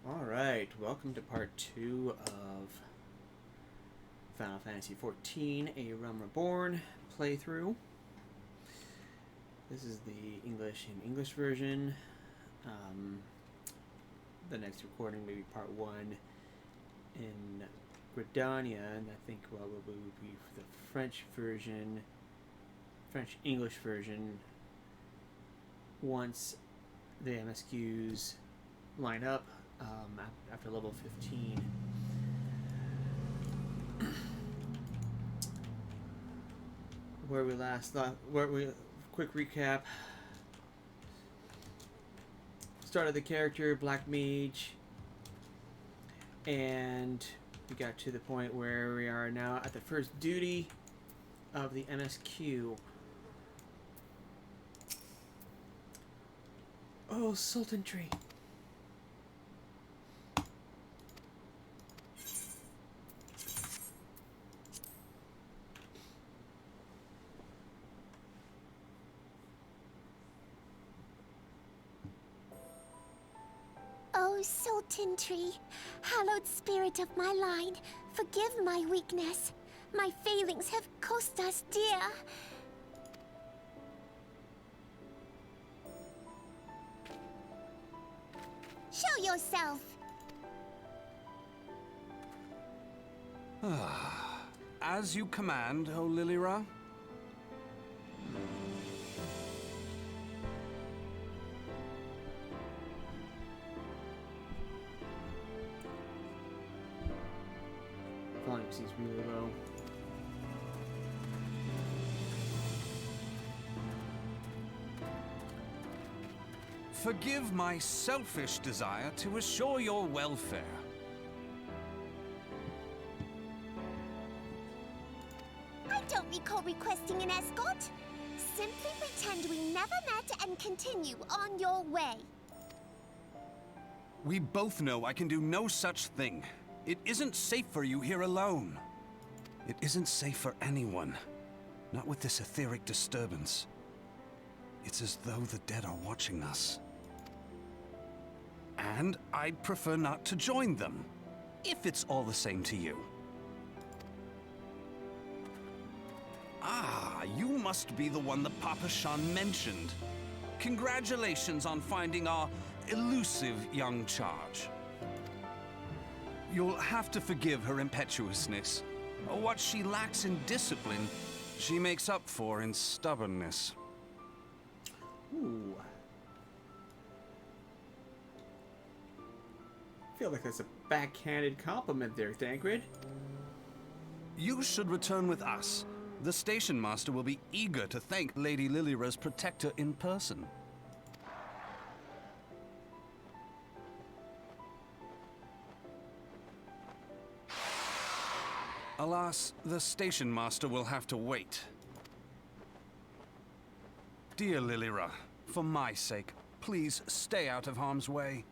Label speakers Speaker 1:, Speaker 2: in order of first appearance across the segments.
Speaker 1: Alright, welcome to part 2 of Final Fantasy XIV, a Reborn playthrough. This is the English version. The next recording may be part 1 in Gridania, and I think will be the French version, French-English version, once the MSQs line up. After level 15. Where we last thought, quick recap. Started the character, Black Mage, and we got to the point where we are now at the first duty of the MSQ. Oh, Sultantree.
Speaker 2: Oh, Sultantree, hallowed spirit of my line, forgive my weakness. My failings have cost us dear. Show yourself.
Speaker 3: As you command, O Lilira.
Speaker 1: Volume seems really low.
Speaker 3: Forgive my selfish desire to assure your welfare.
Speaker 2: I don't recall requesting an escort. Simply pretend we never met and continue on your way.
Speaker 3: We both know I can do no such thing. It isn't safe for you here alone. It isn't safe for anyone. Not with this etheric disturbance. It's as though the dead are watching us. And I'd prefer not to join them, if it's all the same to you. Ah, you must be the one the Papa Shan mentioned. Congratulations on finding our elusive young charge. You'll have to forgive her impetuousness. What she lacks in discipline, she makes up for in stubbornness.
Speaker 1: Ooh. I feel like that's a backhanded compliment there, Thancred.
Speaker 3: You should return with us. The station master will be eager to thank Lady Lilira's protector in person. Alas, the station master will have to wait. Dear Lilira, for my sake, please stay out of harm's way.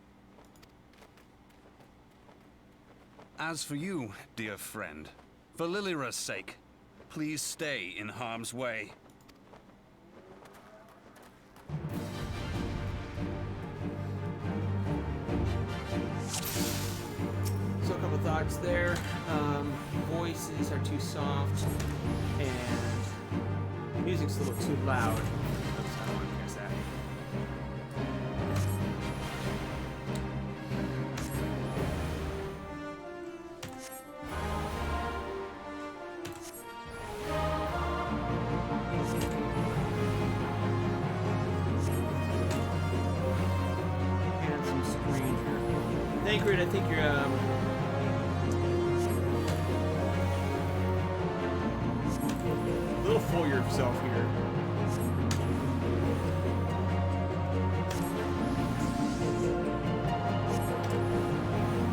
Speaker 3: As for you, dear friend, for Lilira's sake, please stay in harm's way.
Speaker 1: So a couple thoughts there. Voices are too soft, and music's a little too loud. Oops, I don't want to guess that. Handsome stranger. Thancred, I think you're a little full of yourself here.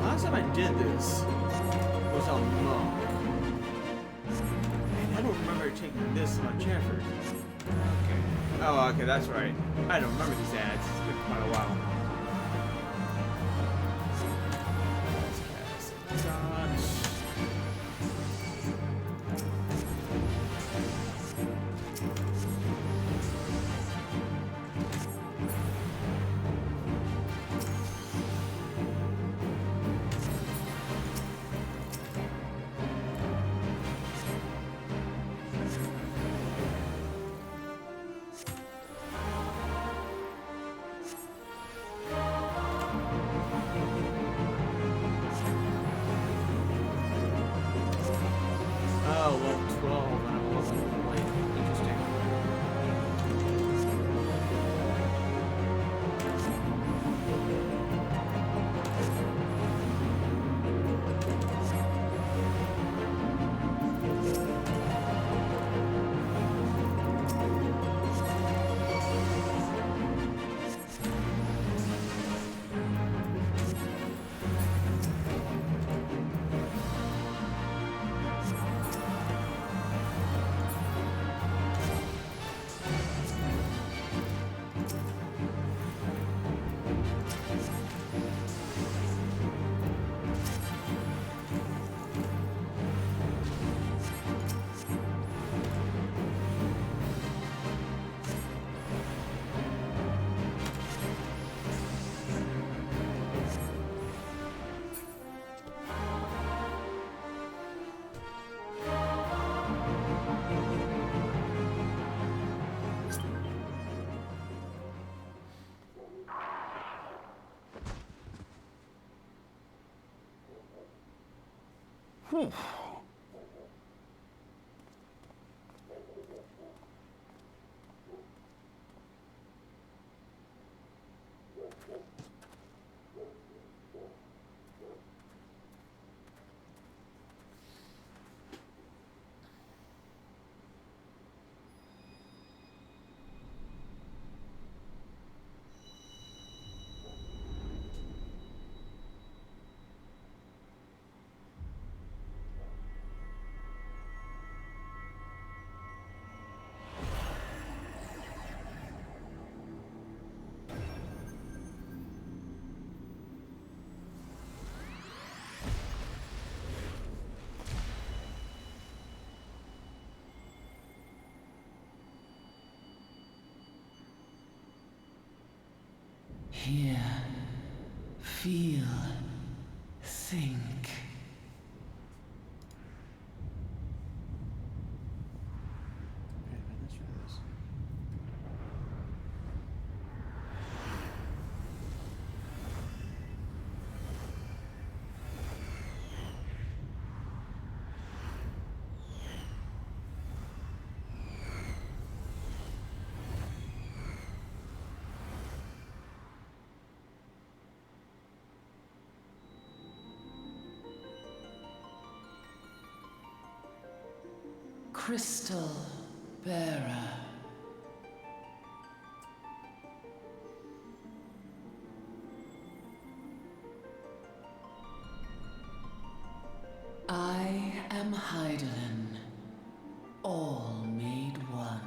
Speaker 1: Last time I did this was on Monk. And I don't remember taking this much effort. Okay. Oh, okay, that's right. I don't remember these ads. It's been quite a while. Let's cast dodge. well, hold on, like, interesting.
Speaker 3: Whew.
Speaker 4: Hear, feel, think.
Speaker 1: Okay, let's try this.
Speaker 4: Crystal bearer. I am Hydaelyn, all made one.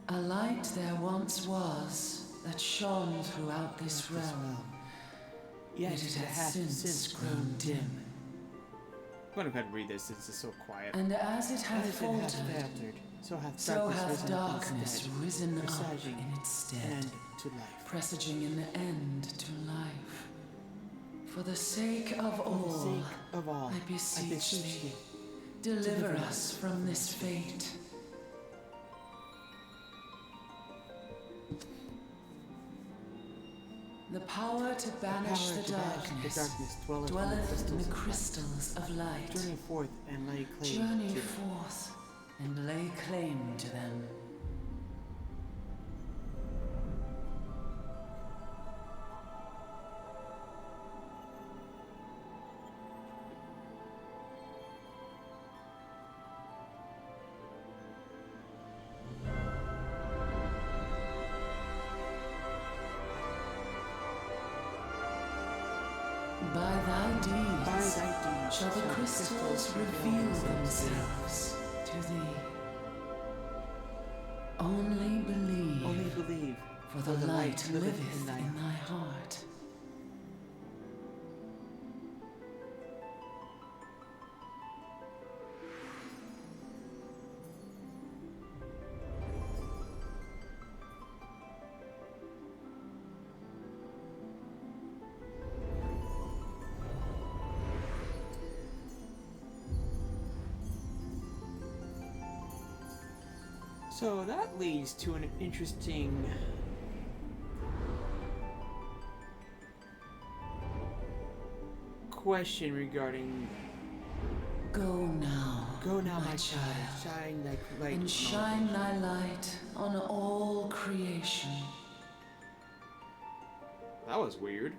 Speaker 4: A light there once was that shone throughout this realm, yet it has since grown dim.
Speaker 1: I'm gonna go ahead and read this since it's so quiet.
Speaker 4: And as it hath faltered,
Speaker 1: so
Speaker 4: so hath darkness
Speaker 1: instead,
Speaker 4: risen up
Speaker 1: presaging
Speaker 4: in its stead,
Speaker 1: end to life.
Speaker 4: presaging an end to life. For the sake of
Speaker 1: For the
Speaker 4: all,
Speaker 1: sake of all,
Speaker 4: I beseech thee, deliver us from this fate. The power to banish the darkness dwelleth in the crystals of light.
Speaker 1: Journey forth and lay claim
Speaker 4: Journey
Speaker 1: to them.
Speaker 4: forth and lay claim to them. By thy deeds shall the crystals reveal themselves to thee. Only believe, for the light liveth in thy heart.
Speaker 1: So that leads to an interesting question regarding
Speaker 4: Go now.
Speaker 1: Go now, my
Speaker 4: child,
Speaker 1: child, shine like light.
Speaker 4: and shine thy light on all creation.
Speaker 1: That was weird.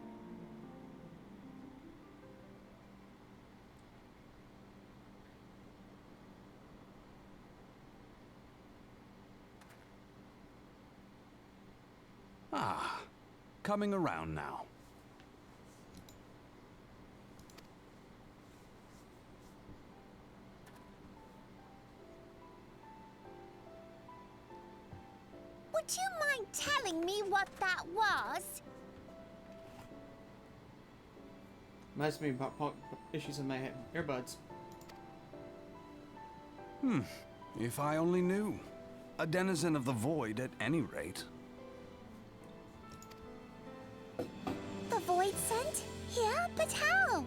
Speaker 3: Ah, coming around now.
Speaker 2: Would you mind telling me what that was?
Speaker 1: Must be issues in my head. Earbuds.
Speaker 3: If I only knew. A denizen of the void at any rate.
Speaker 2: The void sent? Here? But how?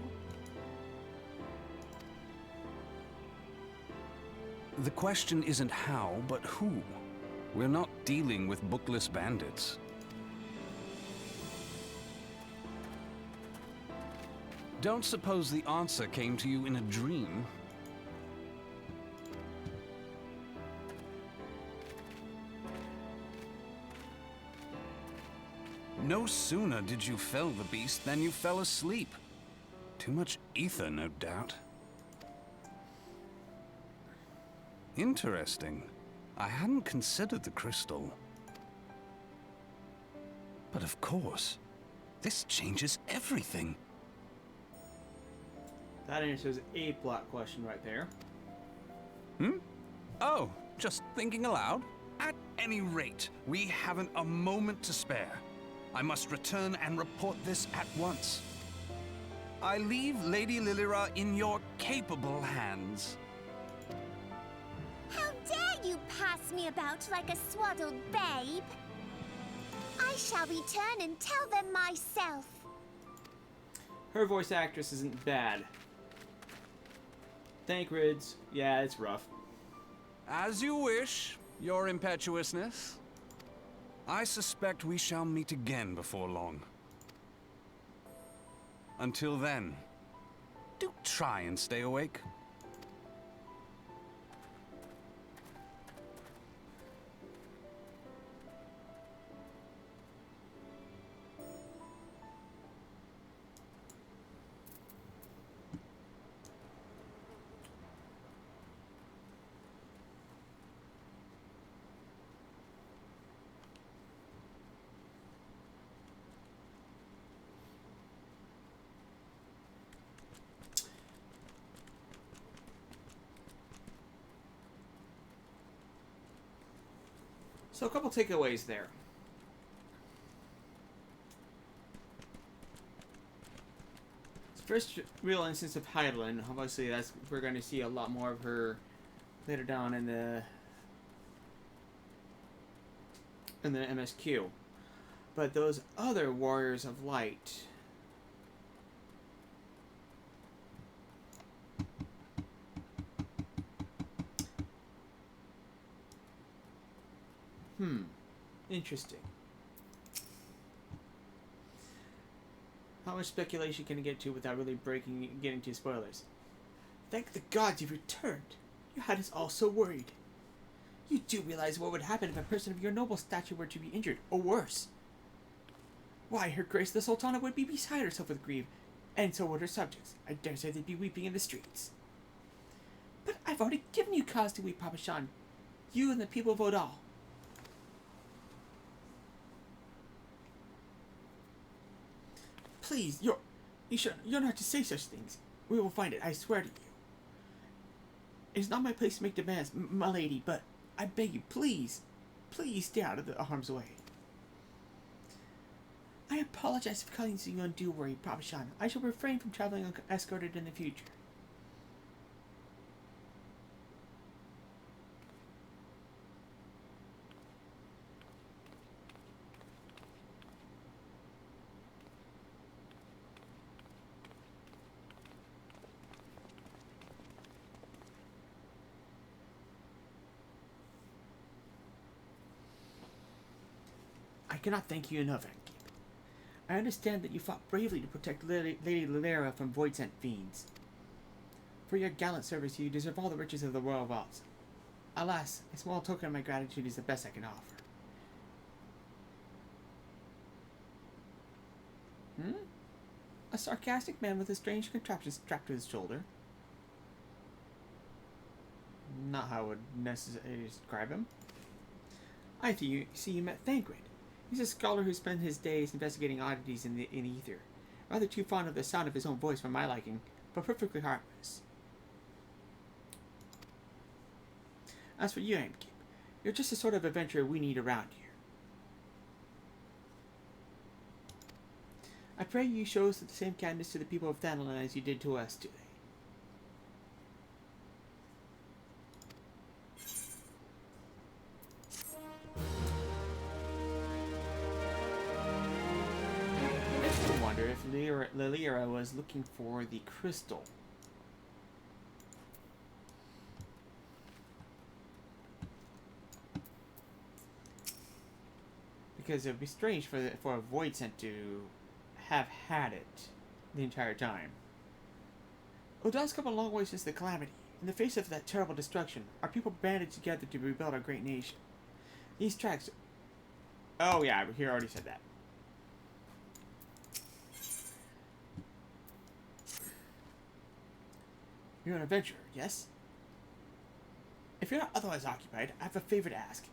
Speaker 3: The question isn't how, but who. We're not dealing with bookless bandits. Don't suppose the answer came to you in a dream? No sooner did you fell the beast than you fell asleep. Too much ether, no doubt. Interesting. I hadn't considered the crystal. But of course, this changes everything.
Speaker 1: That answers a plot question right there.
Speaker 3: Oh, just thinking aloud? At any rate, we haven't a moment to spare. I must return and report this at once. I leave Lady Lilira in your capable hands.
Speaker 2: How dare you pass me about like a swaddled babe? I shall return and tell them myself.
Speaker 1: Her voice actress isn't bad. Thancred's, yeah, it's rough.
Speaker 3: As you wish, your impetuousness. I suspect we shall meet again before long. Until then, do try and stay awake.
Speaker 1: So a couple takeaways there. First real instance of Hydaelyn. Obviously, we're going to see a lot more of her later down in the MSQ. But those other warriors of light, interesting. How much speculation can I get to without really getting to spoilers? Thank the gods you've returned. You had us all so worried. You do realize what would happen if a person of your noble stature were to be injured, or worse. Why, Her Grace the Sultana would be beside herself with grief, and so would her subjects. I dare say they'd be weeping in the streets. But I've already given you cause to weep, Papa Shan. You and the people of Ul'dah. Please, you're not to say such things. We will find it, I swear to you. It's not my place to make demands, my lady, but I beg you, please stay out of the harm's way. I apologize for causing you undue worry, Papa Shan. I shall refrain from traveling escorted in the future. I cannot thank you enough, Ankeep. I understand that you fought bravely to protect Lady Lilira from void-sent fiends. For your gallant service, you deserve all the riches of the royal vaults. Alas, a small token of my gratitude is the best I can offer. A sarcastic man with a strange contraption strapped to his shoulder. Not how I would necessarily describe him. I see you met Thancred. He's a scholar who spent his days investigating oddities in ether. Rather too fond of the sound of his own voice for my liking, but perfectly harmless. As for you, Aimkeep, you're just the sort of adventurer we need around here. I pray you show us the same kindness to the people of Thanalan as you did to us today. I wonder if Lilira was looking for the crystal. Because it would be strange for a void scent to have had it the entire time. Ul'dah's come a long way since the calamity. In the face of that terrible destruction, our people banded together to rebuild our great nation. These tracks... Oh yeah, here I already said that. You're an adventurer, yes? If you're not otherwise occupied, I have a favor to ask.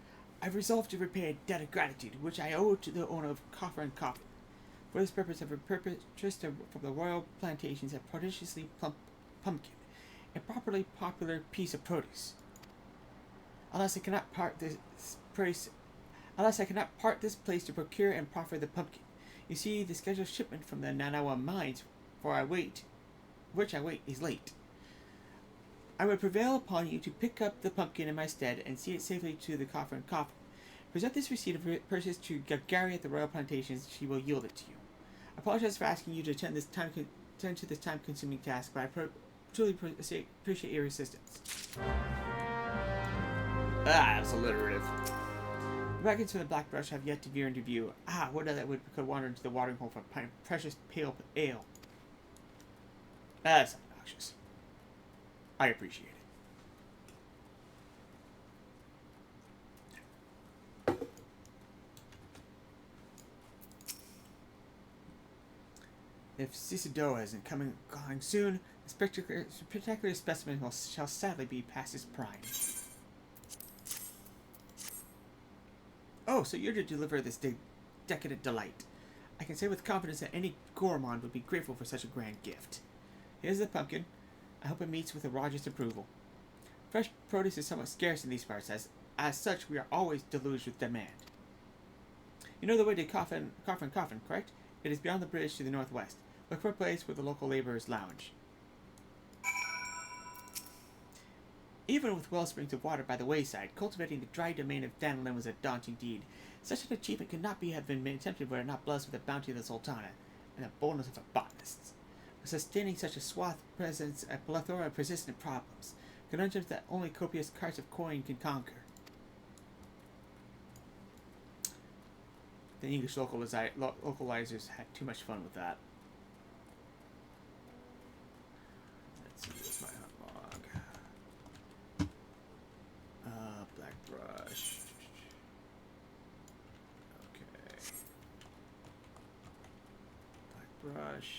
Speaker 1: I've resolved to repay a debt of gratitude which I owe to the owner of Coffer and Coffin. For this purpose, I've purchased from the royal plantations a prodigiously plump pumpkin, a properly popular piece of produce. Unless I cannot part this place to procure and proffer the pumpkin. You see, the scheduled shipment from the Nanawa mines, which I wait, is late. I would prevail upon you to pick up the pumpkin in my stead and see it safely to the Coffer and Coffin. Present this receipt of purchase to Gary at the royal plantations. She will yield it to you. I apologize for asking you to attend to this time-consuming task, but I truly appreciate your assistance. That's alliterative. The wagons from the Black Brush have yet to veer into view. What other could wander into the watering hole for a pint of precious pale ale? That's obnoxious. I appreciate it. If Sil'dih isn't coming soon, this particular specimen shall sadly be past its prime. Oh, so you're to deliver this decadent delight. I can say with confidence that any gourmand would be grateful for such a grand gift. Here's the pumpkin. I hope it meets with the Raja's approval. Fresh produce is somewhat scarce in these parts, as such we are always deluged with demand. You know the way to Coffin, correct? It is beyond the bridge to the northwest. Look for a place where the local laborers lounge. Even with well springs of water by the wayside, cultivating the dry domain of Thanalan was a daunting deed. Such an achievement could not have been attempted were it not blessed with the bounty of the Sultana and the boldness of her botanists. Sustaining such a swath presents a plethora of persistent problems, conundrums that only copious carts of coin can conquer. The English localizers had too much fun with that. Let's see, where's my hunt log? Black brush. Okay. Black brush.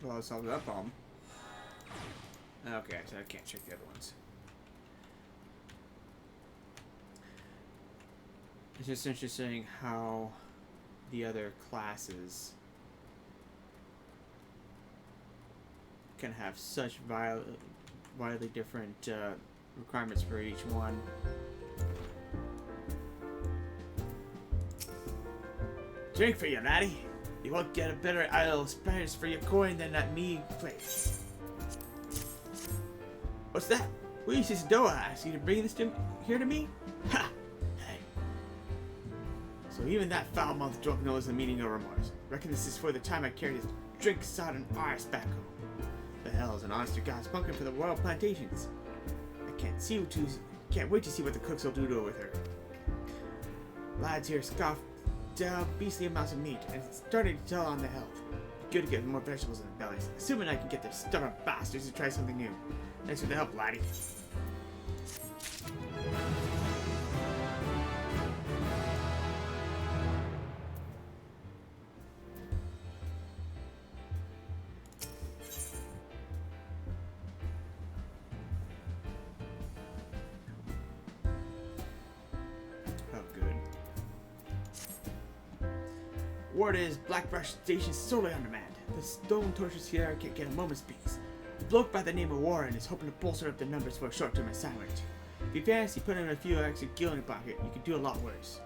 Speaker 1: probably solve that problem. Okay, so I can't check the other ones. It's just interesting how the other classes can have such widely different requirements for each one. Drink for you, laddie. You won't get a better Isle Spanish for your coin than that me place. What's that? Luis Doa asked you to bring this here to me? Ha! Hey. So even that foul-mouthed drunk knows the meaning of remorse. Reckon this is for the time I carried his drink-sodden arse back home. The hell is an honest-to-God's pumpkin for the royal plantations? I can't wait to see what the cooks will do to it with her. Lads here scoff down beastly amounts of meat, and it's starting to tell on the health. Good to get more vegetables in their bellies, assuming I can get their stubborn bastards to try something new. Thanks for the help, laddie. Word is Blackbrush Station is sorely on demand. The stone torches here can't get a moment's peace. A bloke by the name of Warren is hoping to bolster up the numbers for a short-term assignment. If you fancy putting in a few extra gil in your pocket, you could do a lot worse.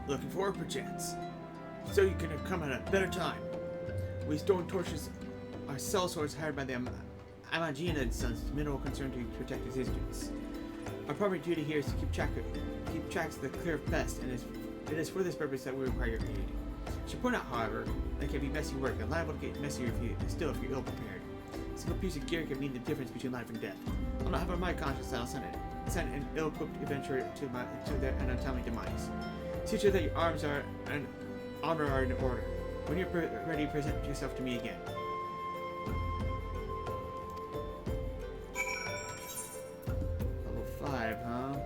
Speaker 1: Looking for a perchance. So you can have come at a better time. We stone torches are sellswords hired by the Amagina and Sons, mineral concerned to protect his districts. Our primary duty here is to keep tracks of the clear pest, and it is for this purpose that we require your aid. I should point out, however, that it can be messy work and liable to get messier if you're ill prepared. A single piece of gear can mean the difference between life and death. I'll not have on my conscience that I'll send an ill-equipped adventurer to their untimely demise. See to that your arms and armor are in order. When you're ready, present yourself to me again. Level 5, huh?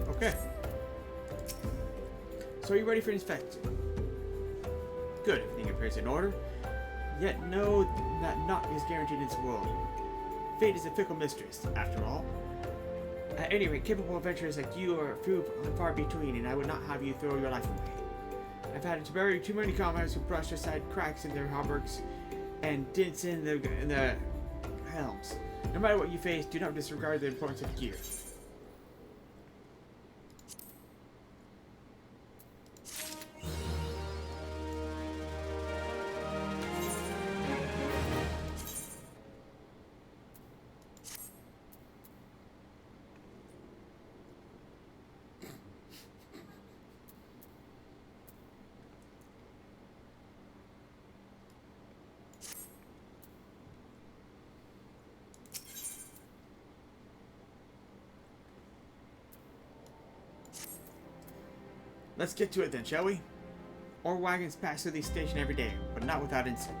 Speaker 1: Okay. So are you ready for inspection? Good, everything appears in order. Yet know that naught is guaranteed in this world. Fate is a fickle mistress, after all. At any rate, capable adventurers like you are few and far between, and I would not have you throw your life away. I've had to bury too many comrades who brushed aside cracks in their hauberks and dents in the helms. No matter what you face, do not disregard the importance of gear. Let's get to it then, shall we? Ore wagons pass through the station every day, but not without incident.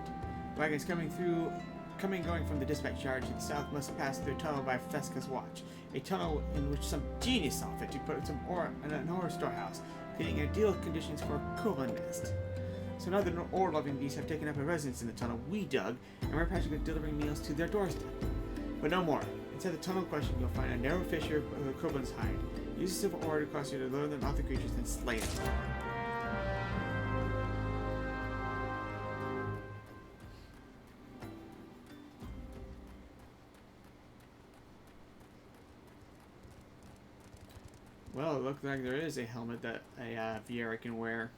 Speaker 1: Wagons coming and going from the dispatch yard to the south must pass through a tunnel by Fesca's watch. A tunnel in which some genius saw fit to put some ore in an ore storehouse, creating ideal conditions for a kobold nest. So now the ore-loving beasts have taken up a residence in the tunnel we dug, and we're practically delivering meals to their doorstep. But no more. Inside the tunnel question, you'll find a narrow fissure where the kobolds hide. Use a civil ore to cause you to lure them out the creatures and slay them. Well, it looks like there is a helmet that a Viera can wear.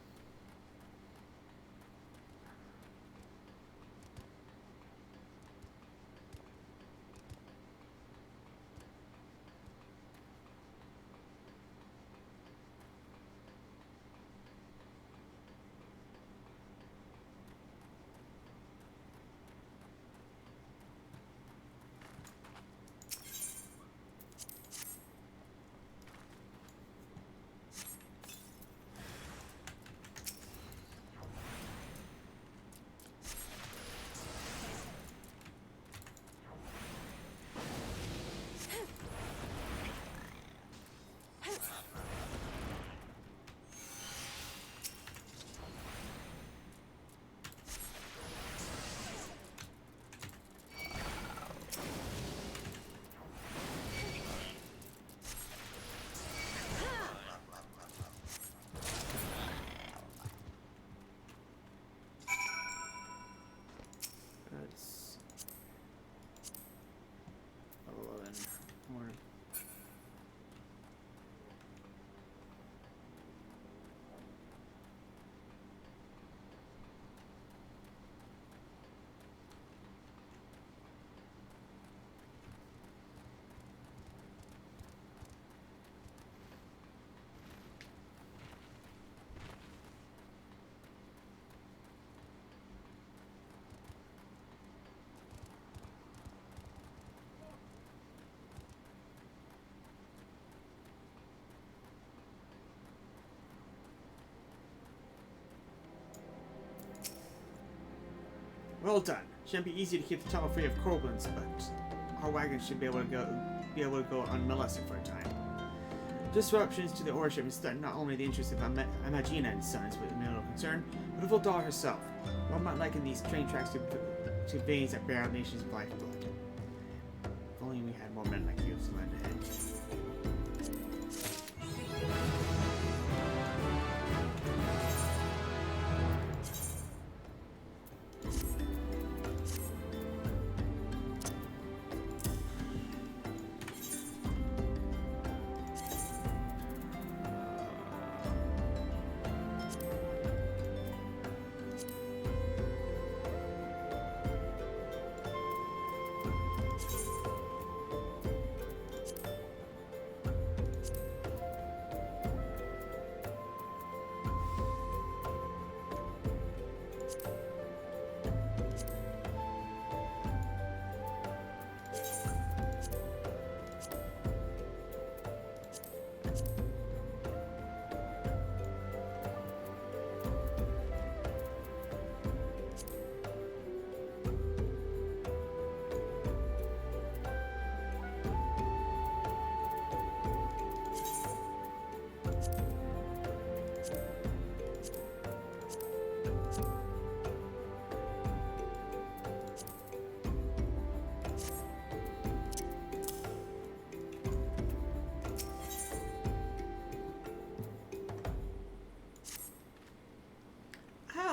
Speaker 1: That's level 11. More. Well done. Shouldn't be easy to keep the tunnel free of Koblins, but our wagons should be able to go unmolested for a time. Disruptions to the ore shipments threaten not only the interests of Imagina and Sons with no concern, but of Ul'dah herself. One might liken these train tracks to veins that bear our nation's lifeblood. If only we had more men like you to lend a hand.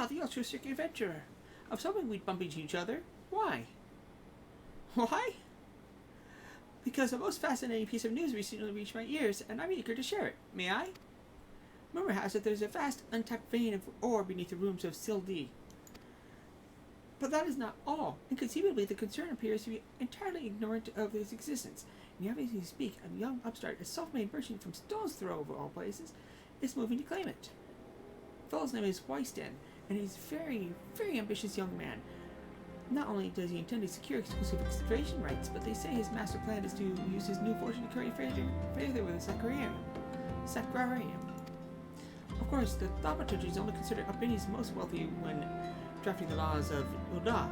Speaker 1: The altruistic adventurer. I was hoping we'd bump into each other. Why? Why? Because a most fascinating piece of news recently reached my ears, and I'm eager to share it. May I? Rumor has it there's a vast, untapped vein of ore beneath the ruins of Sil'dih. But that is not all. Inconceivably, the concern appears to be entirely ignorant of its existence. And yet, as we speak, a young upstart, a self-made merchant from Stone's Throw of all places, is moving to claim it. The fellow's name is Wystan, and he's a very, very ambitious young man. Not only does he intend to secure exclusive exploration rights, but they say his master plan is to use his new fortune to curry further with the Sacrarium. Of course, the thaumaturge is only considered Albani's most wealthy when drafting the laws of Ul'dah.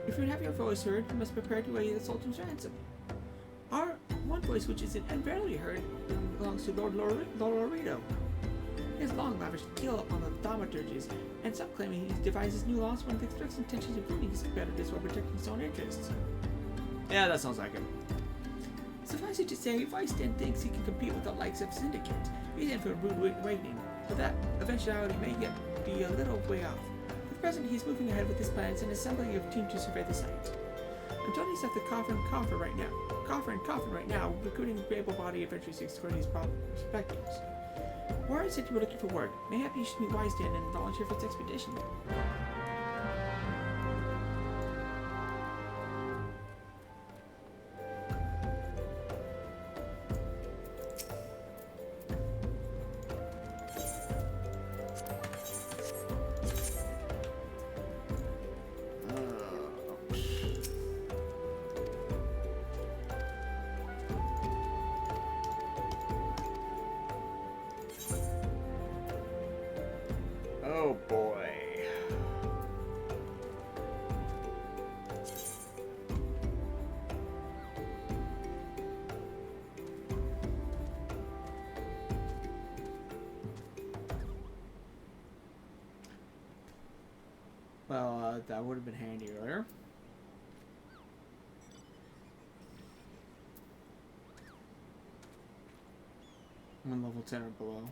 Speaker 1: If you would have your voice heard, you must prepare to pay the Sultan's ransom. Our one voice, which isn't rarely heard, belongs to Lord Lorito. He has long lavished skill on the thaumaturges, and some claim he devises new laws with express intentions of improving his competitors while protecting his own interests. Yeah, that sounds like him. Suffice it to say, Wystan thinks he can compete with the likes of Syndicate. He's in for a rude awakening, but that eventuality may yet be a little way off. For the present, he's moving ahead with his plans and assembling a team to survey the site. I'm joining us at the Coffer right now. coffin right now, recruiting able-bodied adventurers to explore these perspectives. Warren said you were looking for work. Mayhap you should meet Wisedan and volunteer for this expedition. Oh boy. Well, that would have been handy earlier. One level 10 or below.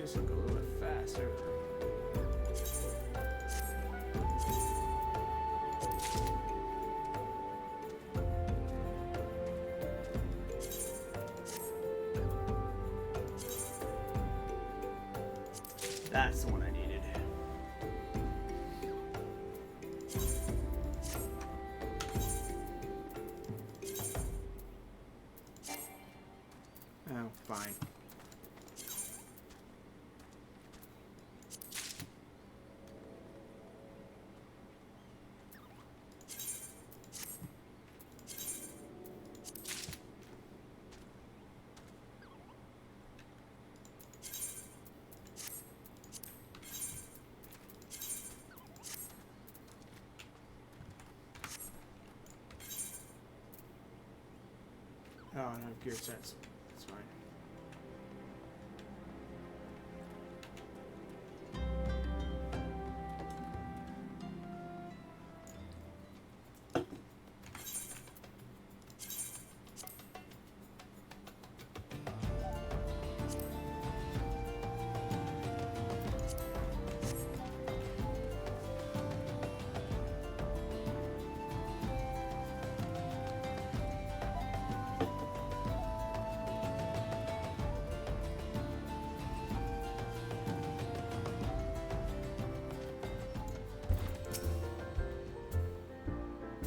Speaker 1: This will go a little bit faster. That's the one I needed. Oh, fine. Oh, I don't have gear sets. That's fine.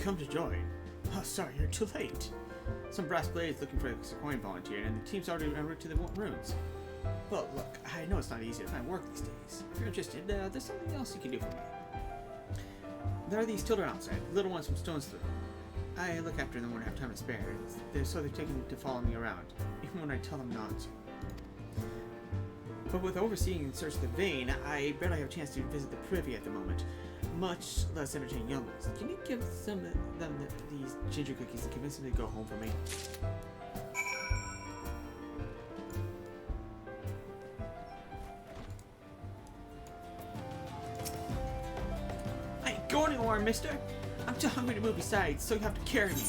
Speaker 1: Come to join. Oh, sorry, you're too late. Some brass blades looking for a coin volunteer, and the team's already en route to the ruins. Well, look, I know it's not easy to find work these days. If you're interested, there's something else you can do for me. There are these children outside, little ones from Stone's Throw. I look after them when I have time to spare, so they're taken to follow me around, even when I tell them not to. But with overseeing and search the vein, I barely have a chance to visit the privy at the moment, much less entertain young ones. Can you give them these ginger cookies and convince them to go home for me? more, mister? I'm too hungry to move besides, so you have to carry me.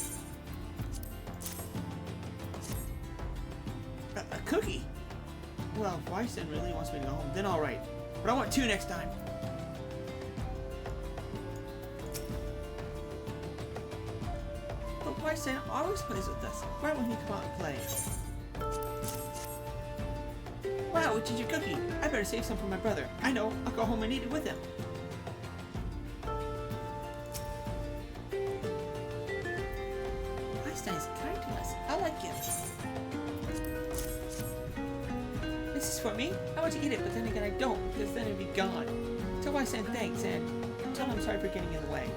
Speaker 1: A cookie? Well, if Weinstein really wants me to go home, then alright. But I want 2 next time. But Weinstein always plays with us, right when he come out and play. Wow, a ginger cookie. I better save some for my brother. I know, I'll go home and eat it with him. Weinstein's kind to us. I like him. This is for me? I want to eat it, but then again I don't, because then it'd be gone. Tell Weinstein thanks, and tell him I'm sorry for getting in the way.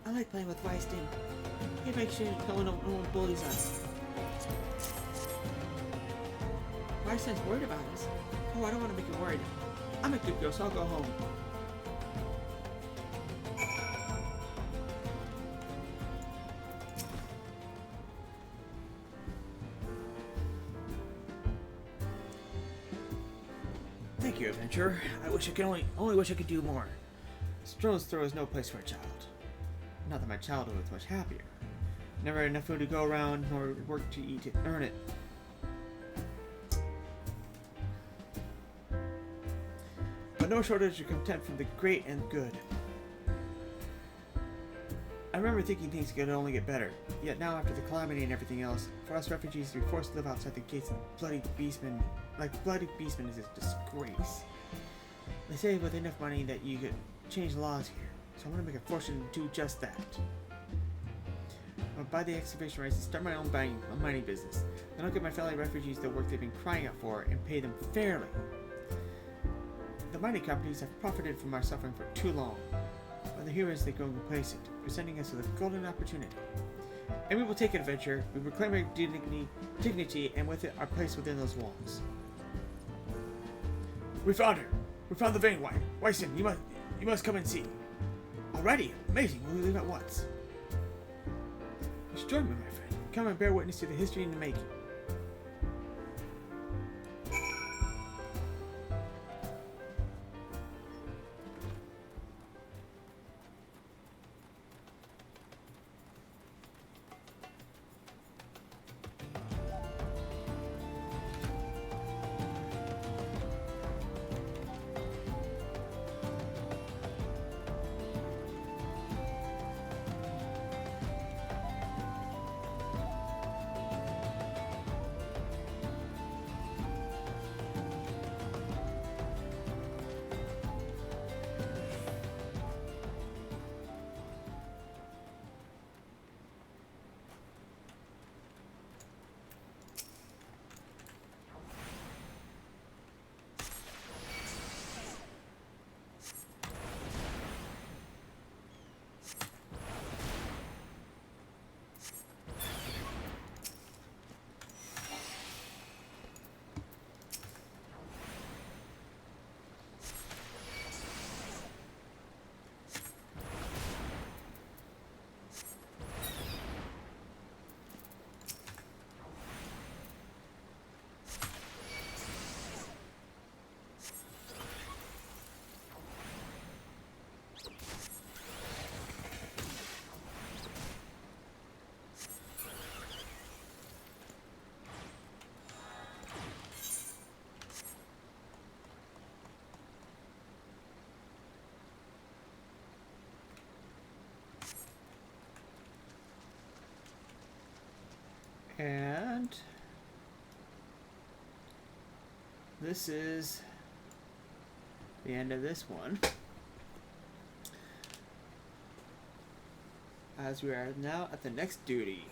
Speaker 1: I like playing with Weinstein. He makes sure no one bullies us. Weinstein's worried about us. Oh, I don't want to make him worried. I'm a good girl, so I'll go home. Thank you, adventurer. I wish I could only wish I could do more. Stroll's Throw is no place for a child. Not that my childhood was much happier. Never had enough food to go around, nor work to eat to earn it. But no shortage of contempt from the great and good. I remember thinking things could only get better. Yet now, after the calamity and everything else, for us refugees to be forced to live outside the gates of bloody beastmen, like bloody beastmen, is a disgrace. They say with enough money that you could change the laws here. So I'm going to make a fortune to do just that. I'll buy the excavation rights and start my own mining business. Then I'll give my fellow refugees the work they've been crying out for and pay them fairly. The mining companies have profited from our suffering for too long. But the heroes they grow complacent, presenting us with a golden opportunity. And we will take adventure, we reclaim our dignity, and with it our place within those walls. We found her! We found the vein wife! Weinstein, you must come and see. Already? Amazing, we'll leave at once. You should join me, my friend. Come and bear witness to the history in the making. And this is the end of this one. As we are now at the next duty.